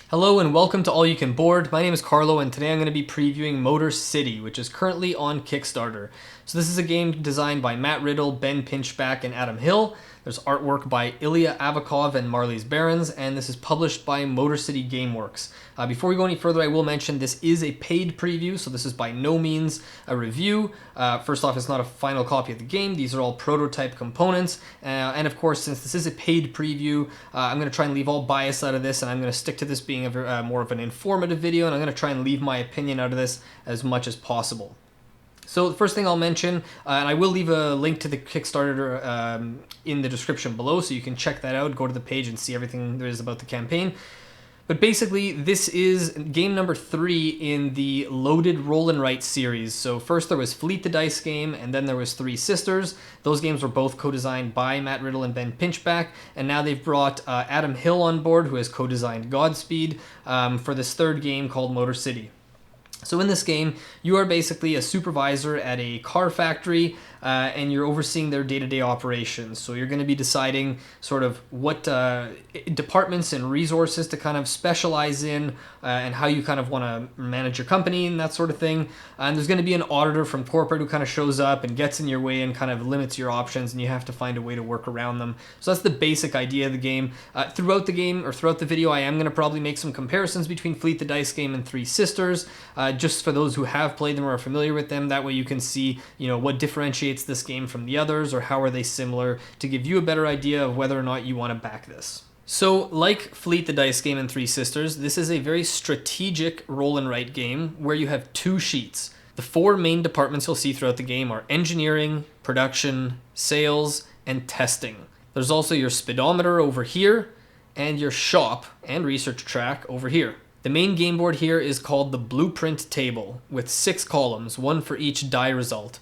Hello and welcome to All You Can Board. My name is Carlo and today I'm going to be previewing Motor City, which is currently on Kickstarter. So this is a game designed by Matt Riddle, Ben Pinchback, and Adam Hill. There's artwork by Ilya Avakov and Marlies Behrens, and this is published by Motor City Gameworks. Before we go any further, I will mention this is a paid preview, so this is by no means a review. First off, it's not a final copy of the game. These are all prototype components. And of course, since this is a paid preview, I'm going to try and leave all bias out of this, and I'm going to stick to this being more of an informative video, and I'm going to try and leave my opinion out of this as much as possible. So the first thing I'll mention, and I will leave a link to the Kickstarter in the description below, so you can check that out, go to the page and see everything there is about the campaign. But basically, this is game number 3 in the Loaded Roll and Write series. So first there was Fleet the Dice game, and then there was Three Sisters. Those games were both co-designed by Matt Riddle and Ben Pinchback, and now they've brought Adam Hill on board, who has co-designed Godspeed, for this third game called Motor City. So in this game, you are basically a supervisor at a car factory, and you're overseeing their day-to-day operations. So you're going to be deciding sort of what departments and resources to kind of specialize in, and how you kind of want to manage your company and that sort of thing. And there's going to be an auditor from corporate who kind of shows up and gets in your way and kind of limits your options, and you have to find a way to work around them. So that's the basic idea of the game. Throughout the game, or throughout the video, I am going to probably make some comparisons between Fleet the Dice game and Three Sisters, just for those who have played them or are familiar with them. That way you can see, what differentiates this game from the others, or how are they similar, to give you a better idea of whether or not you want to back this. So, like Fleet the Dice game and Three Sisters, this is a very strategic roll and write game where you have 2 sheets. The 4 main departments you'll see throughout the game are engineering, production, sales, and testing. There's also your speedometer over here, and your shop and research track over here. The main game board here is called the Blueprint Table, with 6 columns, 1 for each die result.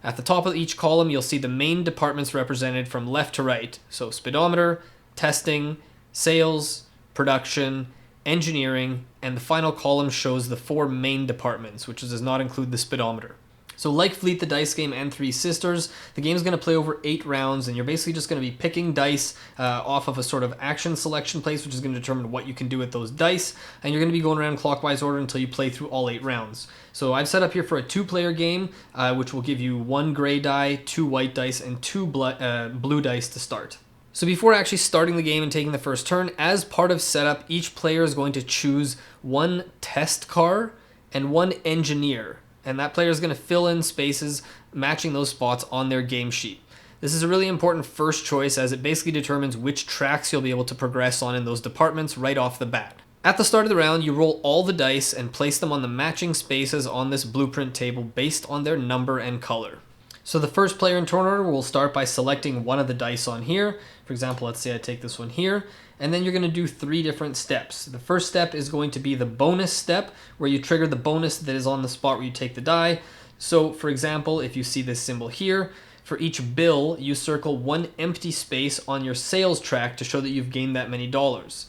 At the top of each column, you'll see the main departments represented from left to right. So speedometer, testing, sales, production, engineering, and the final column shows the 4 main departments, which does not include the speedometer. So like Fleet the Dice game and Three Sisters, the game is going to play over 8 rounds, and you're basically just going to be picking dice off of a sort of action selection place, which is going to determine what you can do with those dice, and you're going to be going around clockwise order until you play through all 8 rounds. So I've set up here for a 2-player game, which will give you 1 gray die, 2 white dice, and 2 blue dice to start. So before actually starting the game and taking the first turn, as part of setup, each player is going to choose 1 test car and 1 engineer. And that player is going to fill in spaces matching those spots on their game sheet. This is a really important first choice, as it basically determines which tracks you'll be able to progress on in those departments right off the bat. At the start of the round, you roll all the dice and place them on the matching spaces on this blueprint table based on their number and color. So the first player in turn order will start by selecting one of the dice on here. For example, let's say I take this one here, and then you're going to do 3 different steps. The first step is going to be the bonus step, where you trigger the bonus that is on the spot where you take the die. So for example, if you see this symbol here, for each bill, you circle 1 empty space on your sales track to show that you've gained that many dollars.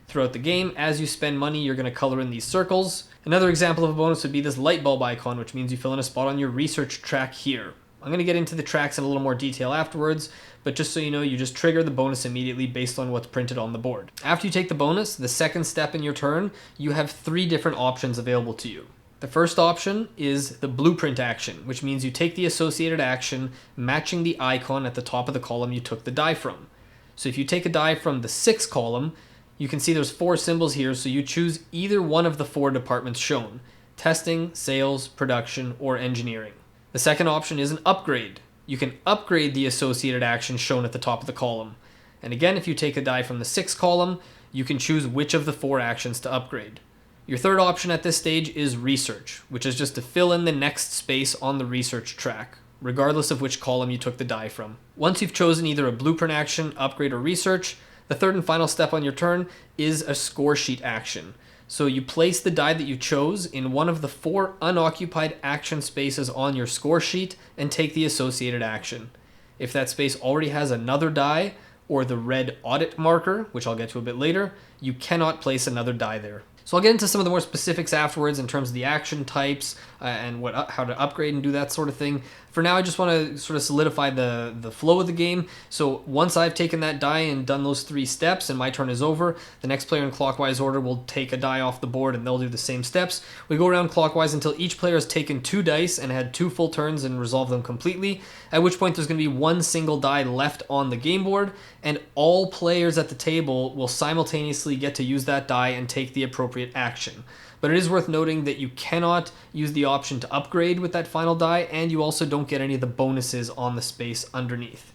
Throughout the game, as you spend money, you're going to color in these circles. Another example of a bonus would be this light bulb icon, which means you fill in a spot on your research track here. I'm going to get into the tracks in a little more detail afterwards, but just so you know, you just trigger the bonus immediately based on what's printed on the board. After you take the bonus, the second step in your turn, you have 3 different options available to you. The first option is the blueprint action, which means you take the associated action matching the icon at the top of the column you took the die from. So if you take a die from the 6 column, you can see there's 4 symbols here, so you choose either one of the 4 departments shown: testing, sales, production, or engineering. The second option is an upgrade. You can upgrade the associated action shown at the top of the column. And again, if you take a die from the 6 column, you can choose which of the 4 actions to upgrade. Your third option at this stage is research, which is just to fill in the next space on the research track, regardless of which column you took the die from. Once you've chosen either a blueprint action, upgrade, or research, the third and final step on your turn is a score sheet action. So you place the die that you chose in one of the 4 unoccupied action spaces on your score sheet and take the associated action. If that space already has another die, or the red audit marker, which I'll get to a bit later, you cannot place another die there. So I'll get into some of the more specifics afterwards in terms of the action types and how to upgrade and do that sort of thing. For now, I just want to sort of solidify the flow of the game. So once I've taken that die and done those 3 steps and my turn is over, the next player in clockwise order will take a die off the board and they'll do the same steps. We go around clockwise until each player has taken 2 dice and had 2 full turns and resolved them completely, at which point there's going to be 1 single die left on the game board, and all players at the table will simultaneously get to use that die and take the appropriate action. But it is worth noting that you cannot use the option to upgrade with that final die, and you also don't get any of the bonuses on the space underneath.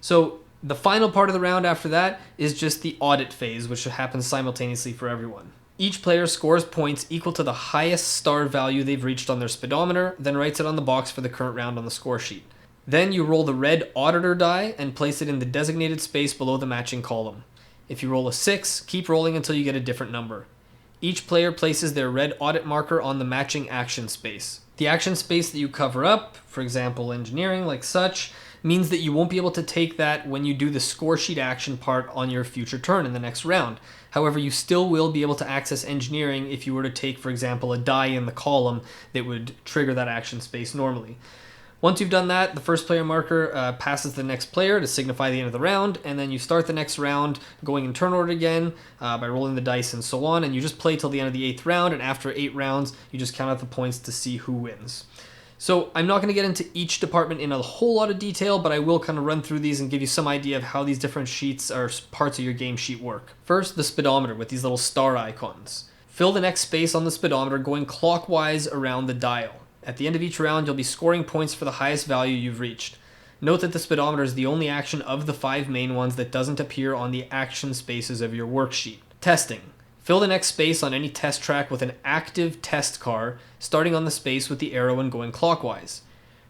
So the final part of the round after that is just the audit phase, which happens simultaneously for everyone. Each player scores points equal to the highest star value they've reached on their speedometer, then writes it on the box for the current round on the score sheet. Then you roll the red auditor die and place it in the designated space below the matching column. If you roll a 6, keep rolling until you get a different number. Each player places their red audit marker on the matching action space. The action space that you cover up, for example engineering like such, means that you won't be able to take that when you do the score sheet action part on your future turn in the next round. However, you still will be able to access engineering if you were to take, for example, a die in the column that would trigger that action space normally. Once you've done that, the first player marker passes to the next player to signify the end of the round, and then you start the next round going in turn order again by rolling the dice and so on, and you just play till the end of the 8th round, and after 8 rounds, you just count out the points to see who wins. So I'm not going to get into each department in a whole lot of detail, but I will kind of run through these and give you some idea of how these different sheets or parts of your game sheet work. First, the speedometer with these little star icons. Fill the next space on the speedometer going clockwise around the dial. At the end of each round, you'll be scoring points for the highest value you've reached. Note that the speedometer is the only action of the 5 main ones that doesn't appear on the action spaces of your worksheet. Testing. Fill the next space on any test track with an active test car, starting on the space with the arrow and going clockwise.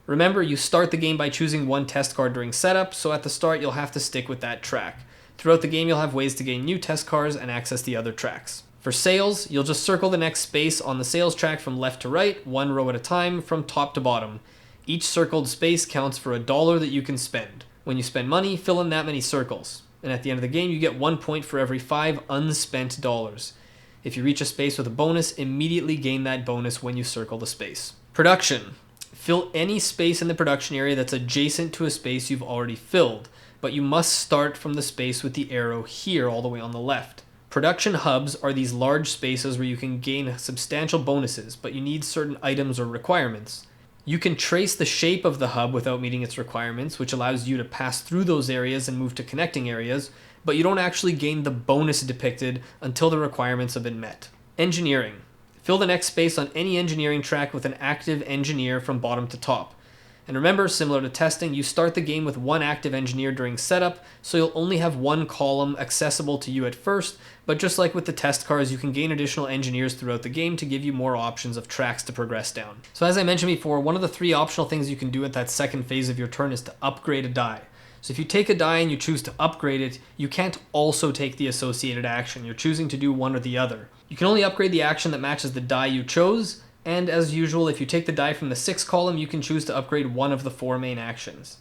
Remember, you start the game by choosing one test car during setup, so at the start you'll have to stick with that track. Throughout the game, you'll have ways to gain new test cars and access the other tracks. For sales, you'll just circle the next space on the sales track from left to right, 1 row at a time, from top to bottom. Each circled space counts for $1 that you can spend. When you spend money, fill in that many circles. And at the end of the game, you get 1 point for every 5 unspent dollars. If you reach a space with a bonus, immediately gain that bonus when you circle the space. Production. Fill any space in the production area that's adjacent to a space you've already filled, but you must start from the space with the arrow here all the way on the left. Production hubs are these large spaces where you can gain substantial bonuses, but you need certain items or requirements. You can trace the shape of the hub without meeting its requirements, which allows you to pass through those areas and move to connecting areas, but you don't actually gain the bonus depicted until the requirements have been met. Engineering. Fill the next space on any engineering track with an active engineer from bottom to top. And remember, similar to testing, you start the game with 1 active engineer during setup, so you'll only have 1 column accessible to you at first, but just like with the test cars, you can gain additional engineers throughout the game to give you more options of tracks to progress down. So as I mentioned before, one of the 3 optional things you can do at that second phase of your turn is to upgrade a die. So if you take a die and you choose to upgrade it, you can't also take the associated action. You're choosing to do one or the other. You can only upgrade the action that matches the die you chose, and as usual, if you take the die from the 6 column, you can choose to upgrade one of the 4 main actions.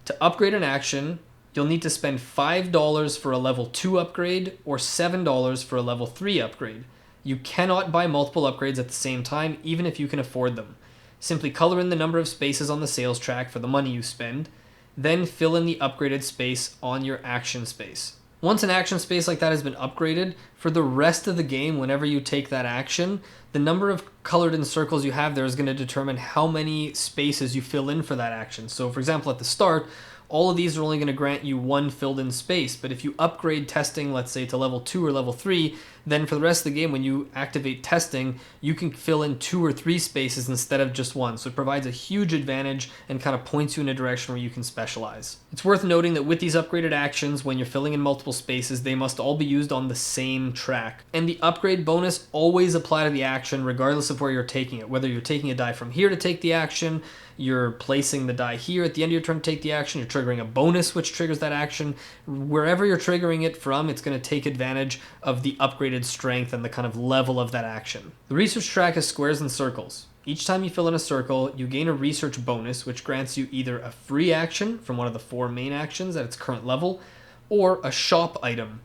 To upgrade an action, you'll need to spend $5 for a level 2 upgrade or $7 for a level 3 upgrade. You cannot buy multiple upgrades at the same time, even if you can afford them. Simply color in the number of spaces on the sales track for the money you spend, then fill in the upgraded space on your action space. Once an action space like that has been upgraded, for the rest of the game, whenever you take that action, the number of colored in circles you have there is going to determine how many spaces you fill in for that action. So for example, at the start, all of these are only going to grant you 1 filled in space, but if you upgrade testing, let's say to level 2 or level 3, then for the rest of the game, when you activate testing, you can fill in 2 or 3 spaces instead of just 1. So it provides a huge advantage and kind of points you in a direction where you can specialize. It's worth noting that with these upgraded actions, when you're filling in multiple spaces, they must all be used on the same track. And the upgrade bonus always apply to the action regardless of where you're taking it. Whether you're taking a die from here to take the action, you're placing the die here at the end of your turn to take the action, you're triggering a bonus which triggers that action. Wherever you're triggering it from, it's going to take advantage of the upgraded strength and the kind of level of that action. The research track is squares and circles. Each time you fill in a circle, you gain a research bonus which grants you either a free action from one of the 4 main actions at its current level, or a shop item.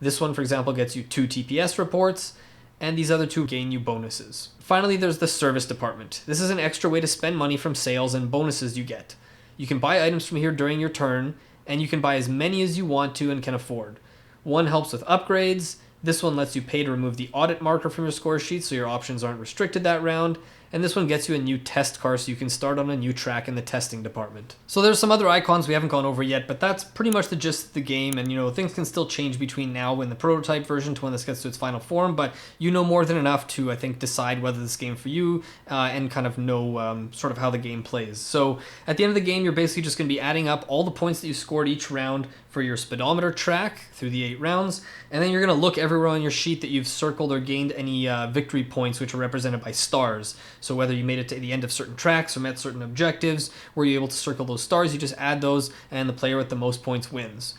This one, for example, gets you 2 TPS reports, and these other two gain you bonuses. Finally, there's the service department. This is an extra way to spend money from sales and bonuses you get. You can buy items from here during your turn, and you can buy as many as you want to and can afford. One helps with upgrades. This one lets you pay to remove the audit marker from your score sheet so your options aren't restricted that round. And this one gets you a new test car so you can start on a new track in the testing department. So there's some other icons we haven't gone over yet, but that's pretty much the gist of the game. And things can still change between now and the prototype version to when this gets to its final form, but you know more than enough to, I think, decide whether this game for you and kind of know sort of how the game plays. So at the end of the game, you're basically just going to be adding up all the points that you scored each round for your speedometer track through the 8 rounds, and then you're going to look everywhere on your sheet that you've circled or gained any victory points, which are represented by stars. So whether you made it to the end of certain tracks or met certain objectives, were you able to circle those stars, you just add those, and the player with the most points wins.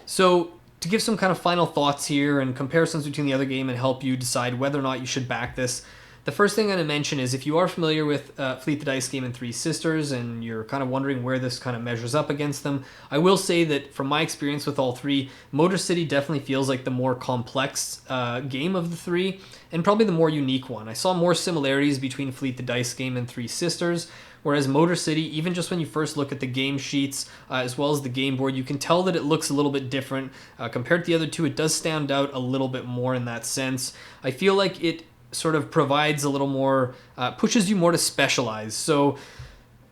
So to give some kind of final thoughts here and comparisons between the other game and help you decide whether or not you should back this, the first thing I'm going to mention is if you are familiar with Fleet the Dice game and Three Sisters and you're kind of wondering where this kind of measures up against them, I will say that from my experience with all three, Motor City definitely feels like the more complex game of the three and probably the more unique one. I saw more similarities between Fleet the Dice game and Three Sisters, whereas Motor City, even just when you first look at the game sheets as well as the game board, you can tell that it looks a little bit different. Compared to the other two, it does stand out a little bit more in that sense. I feel like it sort of provides a little more, pushes you more to specialize. So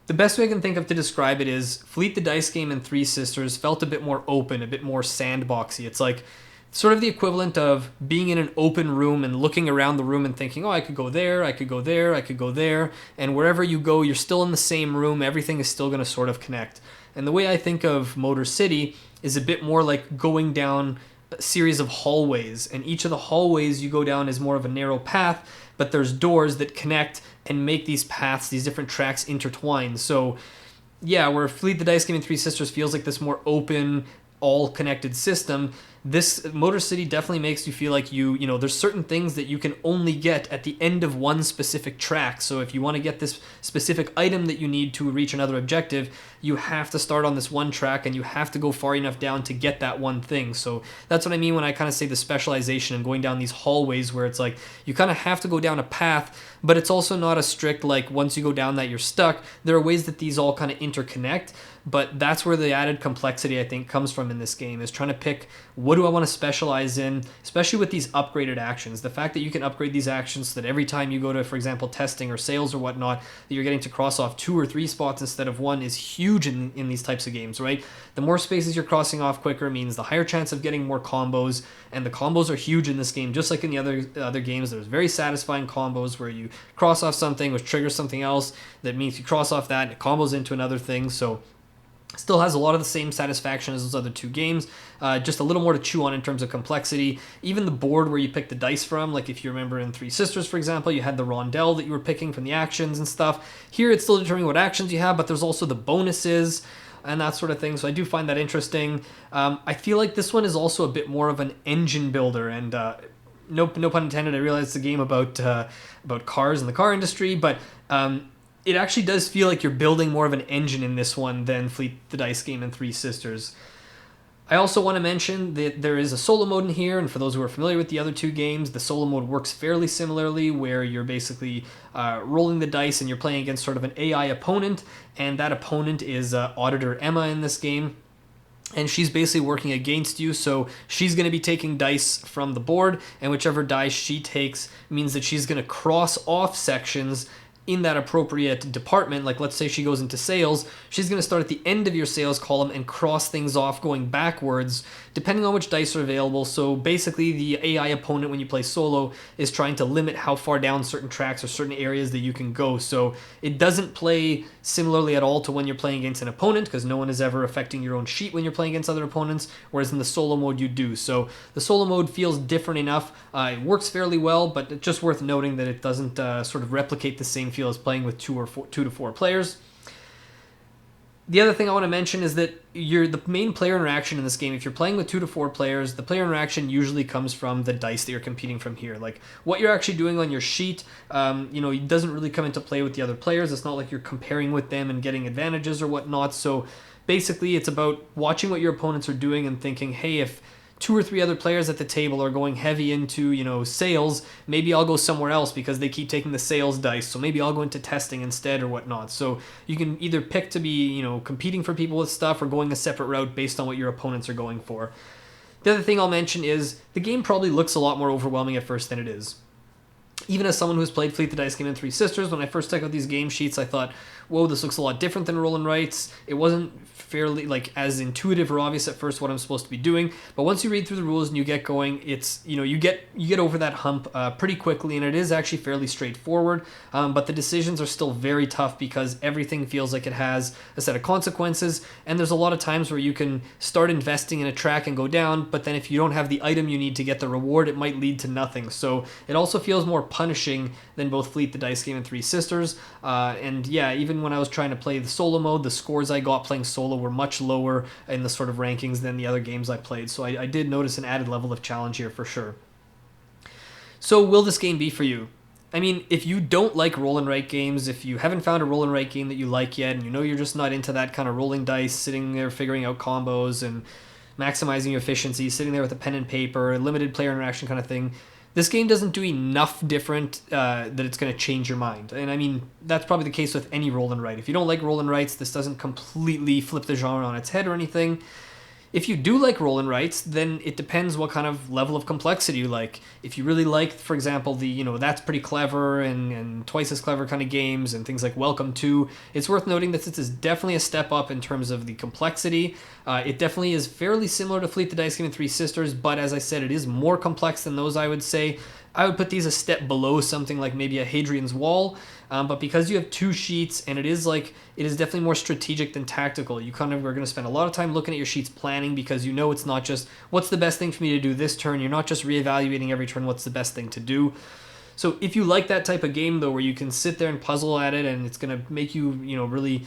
the best way I can think of to describe it is Fleet the Dice game and Three Sisters felt a bit more open, a bit more sandboxy. It's like sort of the equivalent of being in an open room and looking around the room and thinking, oh, I could go there, I could go there, I could go there. And wherever you go, you're still in the same room. Everything is still going to sort of connect. And the way I think of Motor City is a bit more like going down a series of hallways, and each of the hallways you go down is more of a narrow path, but there's doors that connect and make these paths, these different tracks intertwine. So yeah, where Fleet the Dice game and Three Sisters feels like this more open, all connected system, this Motor City definitely makes you feel like there's certain things that you can only get at the end of one specific track. So if you want to get this specific item that you need to reach another objective, you have to start on this one track and you have to go far enough down to get that one thing. So that's what I mean when I kind of say the specialization and going down these hallways where it's like you kind of have to go down a path, but it's also not a strict like once you go down that you're stuck. There are ways that these all kind of interconnect, but that's where the added complexity I think comes from in this game, is trying to pick what do I want to specialize in, especially with these upgraded actions. The fact that you can upgrade these actions so that every time you go to, for example, testing or sales or whatnot, that you're getting to cross off 2 or 3 spots instead of 1 is huge in these types of games, right? The more spaces you're crossing off quicker means the higher chance of getting more combos, and the combos are huge in this game, just like in the other games. There's very satisfying combos where you cross off something which triggers something else that means you cross off that and it combos into another thing. So still has a lot of the same satisfaction as those other two games, just a little more to chew on in terms of complexity. Even the board where you pick the dice from, like if you remember in Three Sisters, for example, you had the rondelle that you were picking from the actions and stuff. Here it's still determining what actions you have, but there's also the bonuses and that sort of thing, so I do find that interesting. I feel like this one is also a bit more of an engine builder, and no pun intended, I realize it's a game about cars and the car industry, but it actually does feel like you're building more of an engine in this one than Fleet the Dice game and Three Sisters. I also want to mention that there is a solo mode in here, and for those who are familiar with the other two games, the solo mode works fairly similarly, where you're basically rolling the dice and you're playing against sort of an AI opponent, and that opponent is Auditor Emma in this game. And she's basically working against you, so she's going to be taking dice from the board, and whichever dice she takes means that she's going to cross off sections in that appropriate department. Like let's say she goes into sales, she's going to start at the end of your sales column and cross things off going backwards depending on which dice are available. So basically the AI opponent when you play solo is trying to limit how far down certain tracks or certain areas that you can go. So it doesn't play similarly at all to when you're playing against an opponent, because no one is ever affecting your own sheet when you're playing against other opponents, whereas in the solo mode you do. So the solo mode feels different enough. It works fairly well, but it's just worth noting that it doesn't sort of replicate the same feel as playing with 2 to 4 players. The other thing I want to mention is that the main player interaction in this game, if you're playing with 2 to 4 players, the player interaction usually comes from the dice that you're competing from here. Like what you're actually doing on your sheet, it doesn't really come into play with the other players. It's not like you're comparing with them and getting advantages or whatnot. So basically it's about watching what your opponents are doing and thinking, hey, if 2 or 3 other players at the table are going heavy into, you know, sales, maybe I'll go somewhere else because they keep taking the sales dice. So maybe I'll go into testing instead or whatnot. So you can either pick to be, you know, competing for people with stuff or going a separate route based on what your opponents are going for. The other thing I'll mention is the game probably looks a lot more overwhelming at first than it is. Even as someone who's played Fleet the Dice Game and Three Sisters, when I first took out these game sheets, I thought, whoa, this looks a lot different than Roll and Writes. It wasn't fairly, like, as intuitive or obvious at first what I'm supposed to be doing. But once you read through the rules and you get going, it's, you know, you get over that hump pretty quickly, and it is actually fairly straightforward. But the decisions are still very tough because everything feels like it has a set of consequences, and there's a lot of times where you can start investing in a track and go down, but then if you don't have the item you need to get the reward, it might lead to nothing. So it also feels more punishing than both Fleet the Dice Game and Three Sisters. And yeah, even when I was trying to play the solo mode, the scores I got playing solo were much lower in the sort of rankings than the other games I played. So I did notice an added level of challenge here for sure. So will this game be for you? I mean, if you don't like roll and write games, if you haven't found a roll and write game that you like yet, and you know you're just not into that kind of rolling dice, sitting there figuring out combos and maximizing your efficiency, sitting there with a pen and paper, limited player interaction kind of thing, this game doesn't do enough different that it's going to change your mind. And I mean, that's probably the case with any roll and write. If you don't like roll and writes, this doesn't completely flip the genre on its head or anything. If you do like roll and writes, then it depends what kind of level of complexity you like. If you really like, for example, the, you know, That's Pretty Clever and Twice as Clever kind of games and things like Welcome To, it's worth noting that this is definitely a step up in terms of the complexity. It definitely is fairly similar to Fleet the Dice Game and Three Sisters, but as I said, it is more complex than those, I would say. I would put these a step below something like maybe a Hadrian's Wall, but because you have 2 sheets and it is definitely more strategic than tactical. You kind of are going to spend a lot of time looking at your sheets planning because you know it's not just what's the best thing for me to do this turn. You're not just reevaluating every turn what's the best thing to do. So if you like that type of game though, where you can sit there and puzzle at it and it's going to make you, you know, really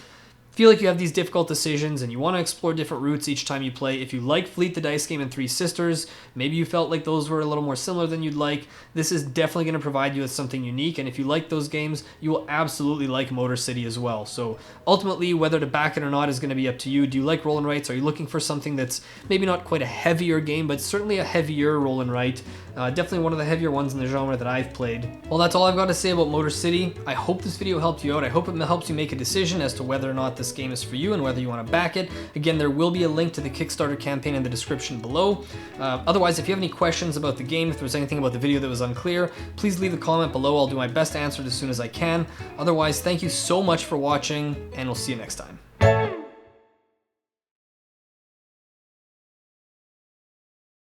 feel like you have these difficult decisions and you want to explore different routes each time you play. If you like Fleet the Dice Game and Three Sisters, maybe you felt like those were a little more similar than you'd like, this is definitely going to provide you with something unique. And if you like those games, you will absolutely like Motor City as well. So ultimately, whether to back it or not is going to be up to you. Do you like roll and writes? Are you looking for something that's maybe not quite a heavier game, but certainly a heavier roll and write? Definitely one of the heavier ones in the genre that I've played. Well, that's all I've got to say about Motor City. I hope this video helped you out. I hope it helps you make a decision as to whether or not this game is for you and whether you want to back it. Again, there will be a link to the Kickstarter campaign in the description below. Otherwise, if you have any questions about the game, if there's anything about the video that was unclear, please leave a comment below. I'll do my best to answer it as soon as I can. Otherwise, thank you so much for watching, and we'll see you next time.